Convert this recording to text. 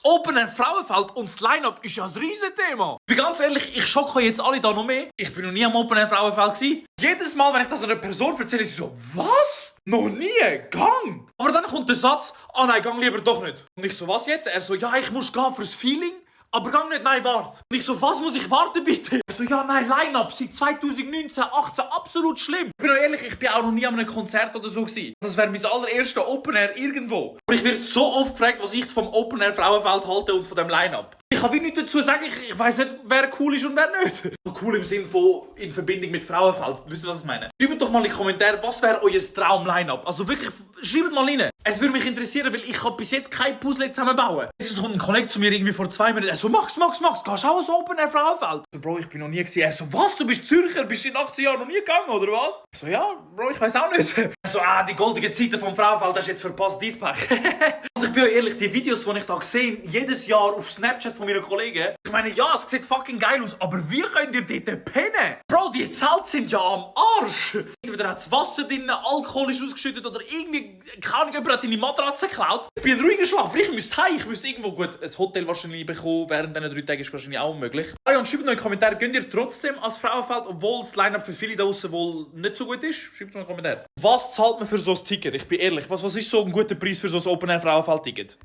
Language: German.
Open Air Frauenfeld und das Line-Up ist ja ein Riesenthema. Ich bin ganz ehrlich, ich schocke jetzt alle da noch mehr. Ich bin noch nie am Open Air Frauenfeld gewesen. Jedes Mal, wenn ich das einer Person erzähle, ist sie so, was? Noch nie? Gang! Aber dann kommt der Satz, nein, gang lieber doch nicht. Und ich so, was jetzt? Er so, ja, ich muss gehen fürs Feeling. Aber gang nicht, nein, warte. Und ich so, was muss ich warten, bitte? Er so, ja, nein, Line-Up seit 2019, 18, absolut schlimm. Ich bin auch ehrlich, ich bin auch noch nie an einem Konzert oder so gewesen. Das wäre mein allererster Open Air irgendwo. Aber ich werde so oft gefragt, was ich vom Open Air Frauenfeld halte und von dem Line-Up. Ich kann wie nichts dazu sagen, ich weiss nicht, wer cool ist und wer nicht. So cool im Sinn von in Verbindung mit Frauenfeld. Wisst ihr, was ich meine? Schreibt doch mal in die Kommentare, was wäre euer Traum-Line-Up? Also wirklich, schreibt mal rein. Es würde mich interessieren, weil ich kann bis jetzt kein Puzzle zusammenbauen. Jetzt kommt ein Kollege zu mir irgendwie vor 2 Minuten. Er so, Max, gehst du auch ans Open Air Frauenfeld? So, Bro, ich bin noch nie gewesen. Er so, was, du bist Zürcher? Bist du in 18 Jahren noch nie gegangen, oder was? Ich so, ja, Bro, ich weiss auch nicht. Er so, die goldenen Zeiten vom Frauenfeld hast du jetzt verpasst, dein Pech. Also ich bin euch ehrlich, die Videos, die ich da sehe, jedes Jahr auf Snapchat von meinen Kollegen, ich meine, ja, es sieht fucking geil aus, aber wie könnt ihr dort pennen? Bro, die Zelte sind ja am Arsch. Entweder hat das Wasser drin, Alkohol ist ausgeschüttet oder irgendwie, keine Ahnung, jemand hat deine Matratze geklaut. Ich bin ein ruhiger Schlaf, ich müsste heim, ich müsste irgendwo, gut, ein Hotel wahrscheinlich bekommen, während diesen 3 Tagen ist wahrscheinlich auch möglich. Ja, und schreibt noch in die Kommentare, gönnt ihr trotzdem als Frauenfeld, obwohl das Line-Up für viele da draussen wohl nicht so gut ist? Schreibt noch in die Kommentare. Was zahlt man für so ein Ticket? Ich bin ehrlich, was ist so ein guter Preis für so ein Open-Air Frauenfeld-Ticket?